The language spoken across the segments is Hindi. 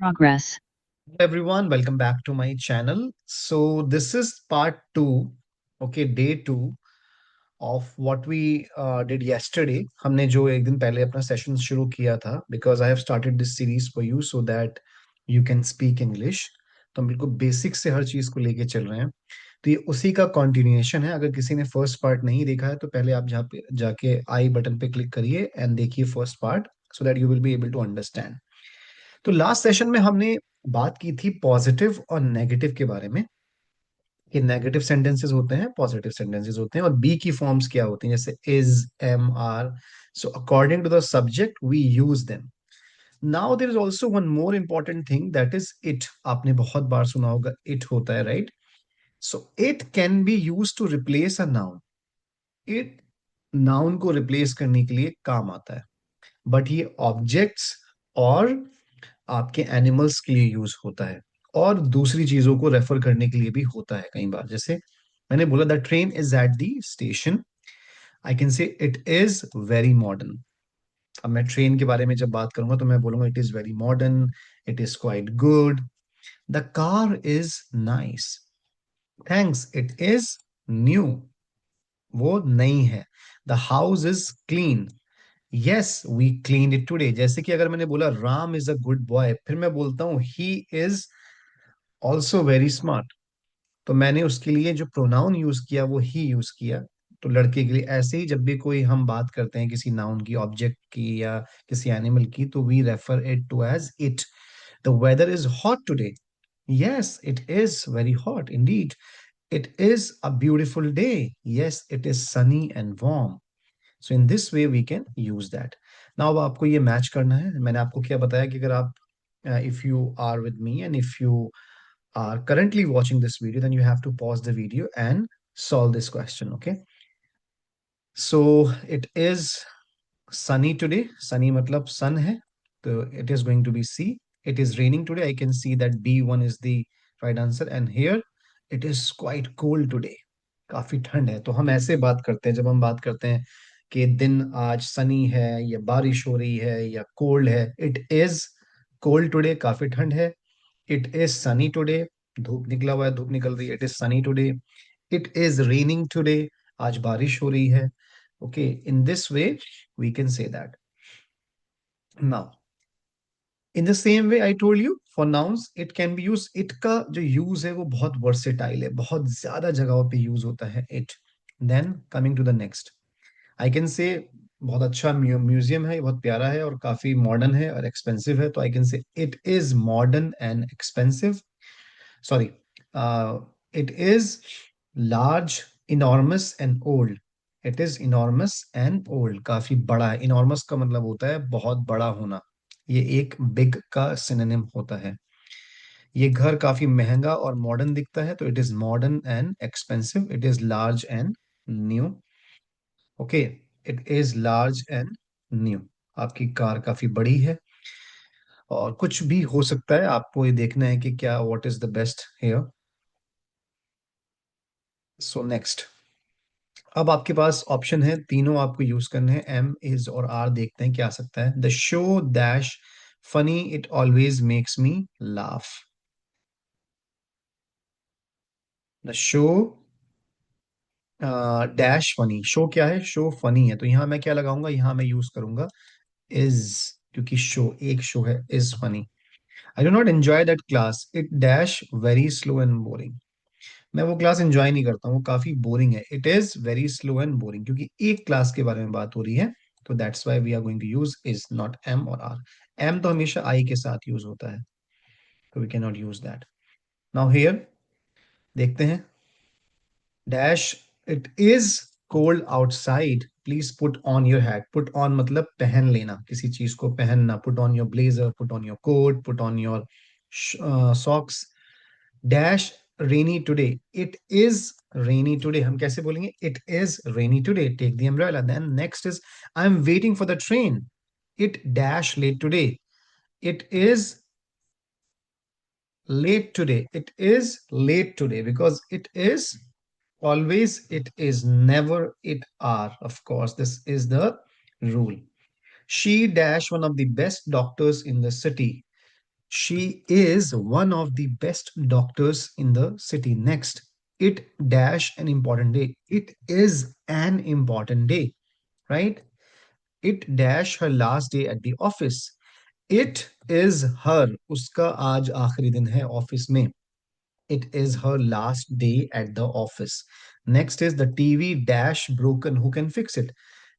Progress. Everyone, welcome back to my channel. So this is part two, okay, day two of what we did yesterday. हमने जो एक दिन पहले अपना सेशन शुरू किया था, because I have started this series for you so that you can speak English. तो हम बिल्कुल बेसिक से हर चीज को लेके चल रहे हैं. तो ये उसी का कंटिन्यूएशन है. अगर किसी ने फर्स्ट पार्ट नहीं देखा है तो पहले आप जहाँ पे जाके आई बटन पे क्लिक करिए एंड देखिए first part so that you will be able to understand. तो लास्ट सेशन में हमने बात की थी पॉजिटिव और नेगेटिव के बारे में कि नेगेटिव सेंटेंसेस होते हैं, पॉजिटिव सेंटेंसेस होते हैं और बी की फॉर्म्स क्या होती हैं, जैसे is, am, are. So according to the subject we use them. Now there is also one more important thing, that is it. आपने बहुत बार सुना होगा इट होता है, right? So it can be use to replace a noun. It noun को रिप्लेस करने के लिए काम आता है, बट ये ऑब्जेक्ट्स और आपके एनिमल्स के लिए यूज होता है और दूसरी चीजों को रेफर करने के लिए भी होता है कई बार. जैसे मैंने बोला the train is at the station, I can से इट इज वेरी मॉडर्न. अब मैं ट्रेन के बारे में जब बात करूंगा तो मैं बोलूंगा it is very modern, it is quite good. The car is nice. Thanks, it is new. वो नई है. The house is clean. Yes we clean it today. जैसे कि अगर मैंने बोला Ram is a good boy, फिर मैं बोलता हूँ he is also very smart. तो मैंने उसके लिए जो प्रोनाउन यूज किया वो ही यूज किया. तो लड़के के लिए ऐसे ही जब भी कोई हम बात करते हैं किसी नाउन की, ऑब्जेक्ट की या किसी एनिमल की, तो we refer it to as it. The weather is hot today. Yes it is very hot indeed. It is a beautiful day. Yes it is sunny and warm. So in this way we can use that. Now अब आपको ये मैच करना है. मैंने आपको क्या बताया कि अगर आप if you are with me and if you are currently watching this video, then you have to pause the video and solve this question. Okay. So it is sunny today. Sunny matlab sun hai. So it is going to be C. It is raining today. I can see that B1 is the right answer. And here it is quite cold today. काफी ठंड है. तो हम ऐसे बात करते हैं जब हम बात करते हैं कि दिन आज सनी है या बारिश हो रही है या कोल्ड है. इट इज कोल्ड टुडे, काफी ठंड है. इट इज सनी टुडे, धूप निकला हुआ है, धूप निकल रही है. It is sunny today. It is raining today, आज बारिश हो रही है. Okay, in this way we can say that. Now in the same way I told you for nouns it can be use. It का जो यूज है वो बहुत वर्सेटाइल है, बहुत ज्यादा जगहों पे यूज होता है it. Then coming to the next, I can say बहुत अच्छा म्यूजियम है, ये बहुत प्यारा है और काफी मॉडर्न है और एक्सपेंसिव है. तो आई कैन से it is modern and expensive. Sorry, it is large, enormous and old. It is enormous and old, काफी बड़ा है. इनॉर्मस का मतलब होता है बहुत बड़ा होना. ये एक बिग का सिनोनिम होता है. ये घर काफी महंगा और मॉडर्न दिखता है, तो it is modern and expensive. It is large and new. Okay, it is large and new. आपकी कार काफी बड़ी है. और कुछ भी हो सकता है, आपको ये देखना है कि क्या what is the best here. So next, अब आपके पास ऑप्शन है, तीनों आपको यूज करने हैं. एम, इज और आर. देखते हैं क्या आ सकता है. The show dash funny, it always makes me laugh. The show dash funny. Show क्या है? शो फनी है. तो यहां मैं क्या लगाऊंगा? यहां मैं यूज करूंगा इज, क्योंकि शो एक शो है. Is funny. I do not enjoy that class, it dash very slow and boring. मैं वो क्लास एंजॉय नहीं करता हूँ, वो काफी बोरिंग है. It is very slow and boring, क्योंकि एक क्लास के बारे में बात हो रही है. तो that's why we are going to use is, not am और आर. एम तो हमेशा आई के साथ यूज होता है, तो we can not use that. Now here देखते हैं. Dash, it is cold outside, please put on your hat. Put on मतलब पहन लेना, किसी चीज को पहनना. Put on your blazer, put on your coat, put on your socks. Dash rainy today, it is rainy today. हम कैसे बोलेंगे? It is rainy today. Take the umbrella. Then next is I am waiting for the train. It dash late today. It is late today. It is late today because it is always, it is never, it are. Of course, this is the rule. She dash one of the best doctors in the city. She is one of the best doctors in the city. Next, it dash an important day. It is an important day, right? It dash her last day at the office. It is her, उसका आज आखिरी दिन है ऑफिस में. It is her last day at the office. Next is the TV dash broken, who can fix it.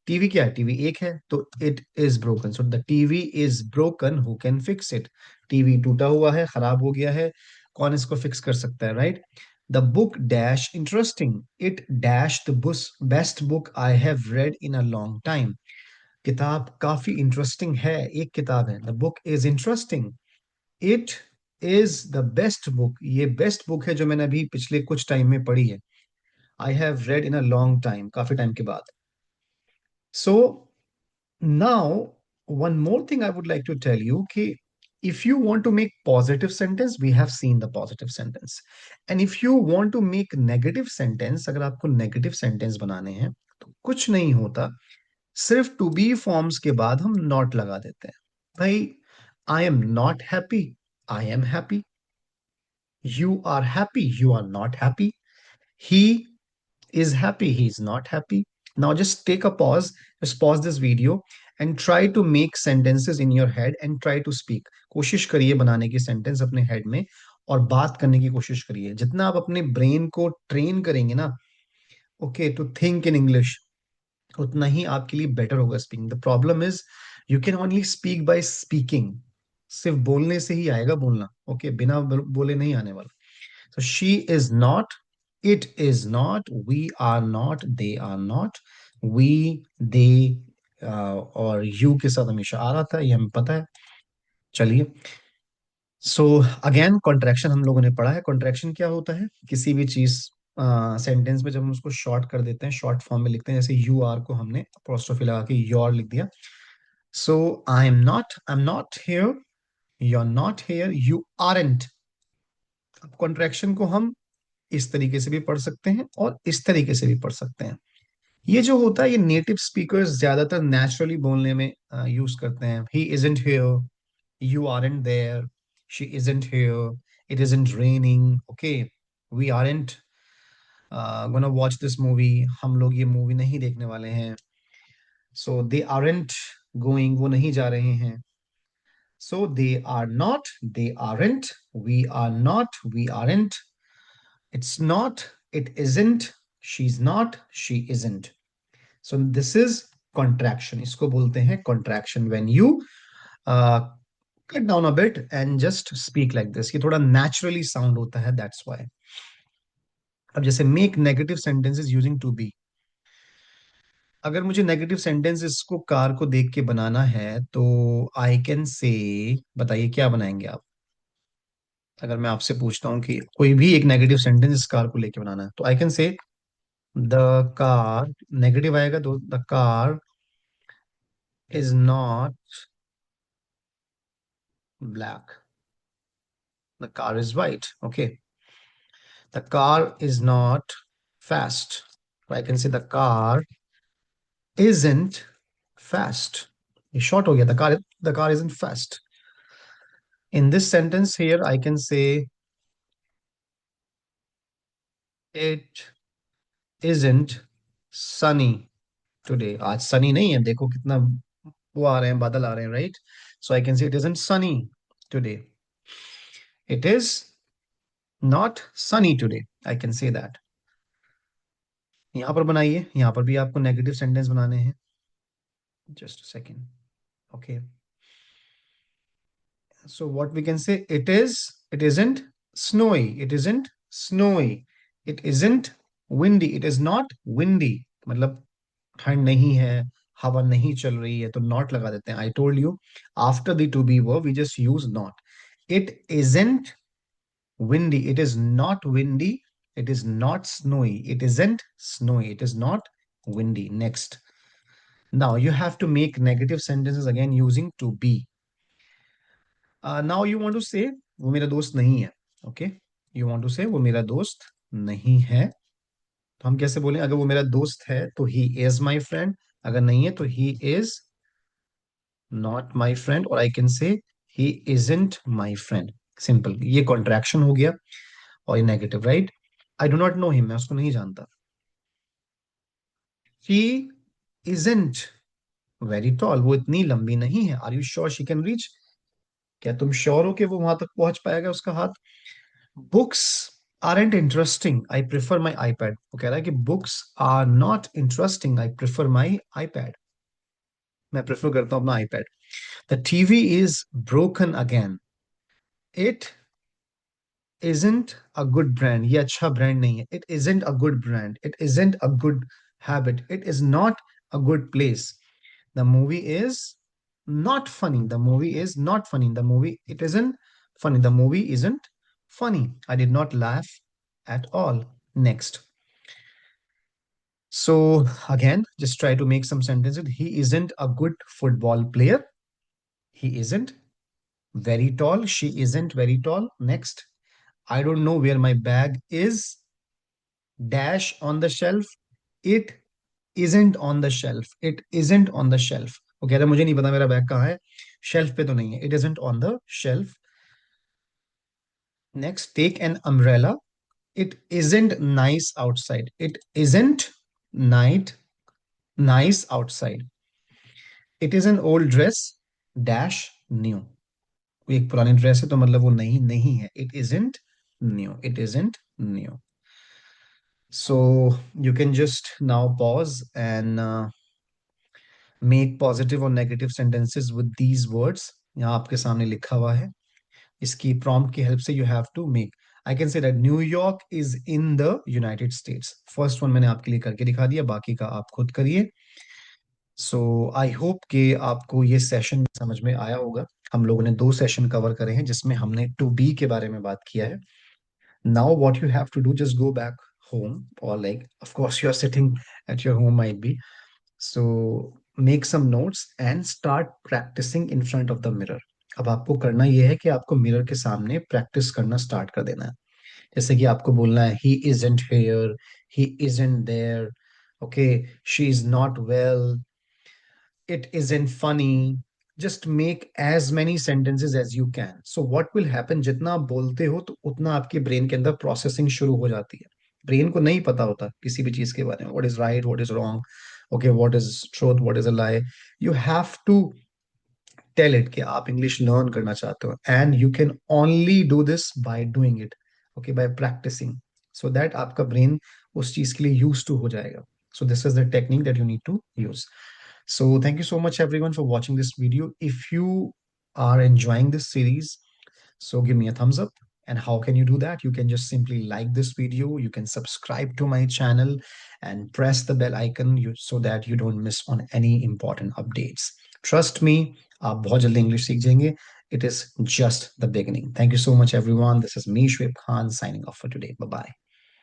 TV क्या है? टीवी एक है, तो it is broken. So the TV is broken, who can fix it. TV टूटा हुआ है, खराब हो गया है, कौन इसको फिक्स कर सकता है, right? The book dash interesting. It dash the book best book I have read in a long time. किताब काफी इंटरेस्टिंग है, एक किताब है. The book is interesting. It is the best book, ये बेस्ट बुक है जो मैंने अभी पिछले कुछ टाइम में पढ़ी है. I have read in a long time, काफी टाइम के बाद. So now one more thing I would like to tell you कि if you want to make positive sentence, we have seen the positive sentence. And if you want to make negative sentence, अगर आपको negative sentence बनाने हैं तो कुछ नहीं होता, सिर्फ to be forms के बाद हम not लगा देते हैं. भाई, I am not happy, I am happy. You are happy, you are not happy. He is happy, he is not happy. Now just take a pause, just pause this video and try to make sentences in your head and try to speak. कोशिश करिए बनाने की सेंटेंस अपने हेड में और बात करने की कोशिश करिए. जितना आप अपने ब्रेन को ट्रेन करेंगे ना, okay, to think in English, उतना ही आपके लिए बेटर होगा speaking. The problem is you can only speak by speaking. सिर्फ बोलने से ही आएगा बोलना, ओके, बिना बोले नहीं आने वाला. So she is not, it is not, we are not, they are not, we, they, और you के साथ हमेशा आ रहा था, ये हमें पता है. चलिए, सो अगेन कॉन्ट्रैक्शन हम लोगों ने पढ़ा है. कॉन्ट्रैक्शन क्या होता है? किसी भी चीज सेंटेंस में जब हम उसको शॉर्ट कर देते हैं, शॉर्ट फॉर्म में लिखते हैं, जैसे यू आर को हमने अपोस्ट्रोफी लगा के योर लिख दिया. So I am not here, you are not here, you aren't. अब कॉन्ट्रैक्शन को हम इस तरीके से भी पढ़ सकते हैं और इस तरीके से भी पढ़ सकते हैं. ये जो होता है, ये नेटिव स्पीकर्स ज्यादातर नेचुरली बोलने में यूज करते हैं. He isn't here, you aren't there, she isn't here, it isn't raining, okay, we aren't gonna watch this movie, हम लोग ये मूवी नहीं देखने वाले हैं. सो दे आरंट गोइंग, वो नहीं जा रहे हैं. So they are not, they aren't, we are not, we aren't, it's not, it isn't, she's not, she isn't. So this is contraction. इसको बोलते हैं contraction. When you uh, cut down a bit and just speak like this, ये थोड़ा naturally sound होता है, that's why. अब जैसे make negative sentences using to be. अगर मुझे नेगेटिव सेंटेंसेस को कार को देख के बनाना है तो आई कैन से, बताइए क्या बनाएंगे आप? अगर मैं आपसे पूछता हूँ कि कोई भी एक नेगेटिव सेंटेंस इस कार को लेके बनाना है, तो आई कैन से द कार, नेगेटिव आएगा तो the car is not black, the car is white, okay. The car is not fast, I can से द कार इजंट फास्ट. ये शॉर्ट हो गया, the car isn't fast. In this sentence here I can से इट इजंट सनी टुडे. आज सनी नहीं है, देखो कितना वो आ रहे हैं, बादल आ रहे हैं, राइट? सो आई कैन से it isn't Sunny today. It is not sunny today. I can say that. यहां पर बनाइए, यहां पर भी आपको नेगेटिव सेंटेंस बनाने हैं. Just a second. Okay. So what we can say, it isn't snowy. It isn't snowy. It isn't windy. It is not windy. मतलब ठंड नहीं है, हवा नहीं चल रही है, तो not लगा देते हैं. I told you, after the to be verb, we just use not. It isn't windy. It is not windy. It is not snowy. It isn't snowy. It is not windy. Next. Now you have to make negative sentences again using to be. Now you want to say वो मेरा दोस्त नहीं है. Okay. You want to say वो मेरा दोस्त नहीं है. तो हम कैसे बोलें? अगर वो मेरा दोस्त है तो he is my friend. अगर नहीं है तो he is not my friend. Or I can say he isn't my friend. Simple, ये कॉन्ट्रैक्शन हो गया और ये negative, right? I do not know him, मैं उसको नहीं जानता। शी इजंट वेरी टॉल, वो इतनी लंबी नहीं है। Are you sure she can reach? क्या तुम श्योर हो कि वो वहां तक पहुंच पाएगा, उसका हाथ? Books aren't interesting, I prefer my iPad। वो कह रहा है कि books are not interesting, I prefer my iPad। मैं प्रेफर करता हूँ अपना iPad। The TV is broken again. It isn't a good brand, ये अच्छा ब्रांड नहीं है। It isn't a good brand, it isn't a good habit, it is not a good place। The movie is not funny, the movie is not funny, the movie it isn't funny, the movie isn't funny, I did not laugh at all। Next, so again, just try to make some sentences. He isn't a good football player, he isn't very tall, she isn't very tall। Next, I don't know where my bag is dash on the shelf, it isn't on the shelf, it isn't on the shelf। वो कह रहा है मुझे नहीं पता मेरा बैग कहाँ है, शेल्फ पे तो नहीं है। It isn't on the shelf। Next, take an umbrella, it isn't nice outside, it isn't night nice outside। It is an old dress dash new। वो एक पुरानी ड्रेस है तो मतलब वो नहीं नहीं है। It isn't new, it isn't new। So you can just now pause and make positive और negative sentences with these words. यहाँ आपके सामने लिखा हुआ है, इसकी प्रॉम्प्ट की हेल्प से you have to make. I can say that New York is in the United States. First one मैंने आपके लिए करके दिखा दिया, बाकी का आप खुद करिए। सो आई होप कि आपको ये सेशन समझ में आया होगा। हम लोगों ने दो सेशन कवर करे हैं जिसमें हमने टू बी के बारे में बात किया है। Now what you have to do, just go back home, or like of course you're sitting at your home might be, so make some notes and start practicing in front of the mirror। अब आपको करना यह है कि आपको मिरर के सामने प्रैक्टिस करना स्टार्ट कर देना है। जैसे कि आपको बोलना है he isn't here, he isn't there, okay, she is not well, it isn't funny। just make as many sentences as you can। so what will happen, जितना आप बोलते हो तो उतना आपके ब्रेन के अंदर प्रोसेसिंग शुरू हो जाती है। ब्रेन को नहीं पता होता किसी भी चीज के बारे में, what is right, what is wrong, okay, what is truth, what is a lie. You have to tell it कि आप इंग्लिश लर्न करना चाहते हो, and you can only do this by doing it, okay, by practising, so that आपका ब्रेन उस चीज के लिए यूज टू हो जाएगा। so this is the technique that you need to use। so thank you so much everyone for watching this video। if you are enjoying this series, so give me a thumbs up। And how can you do that? You can just simply like this video, you can subscribe to my channel and press the bell icon so that you don't miss on any important updates। trust me, आप बहुत जल्दी इंग्लिश सीख जाएंगे। It is just the beginning। Thank you so much everyone, this is me Shoaib Khan signing off for today, bye bye।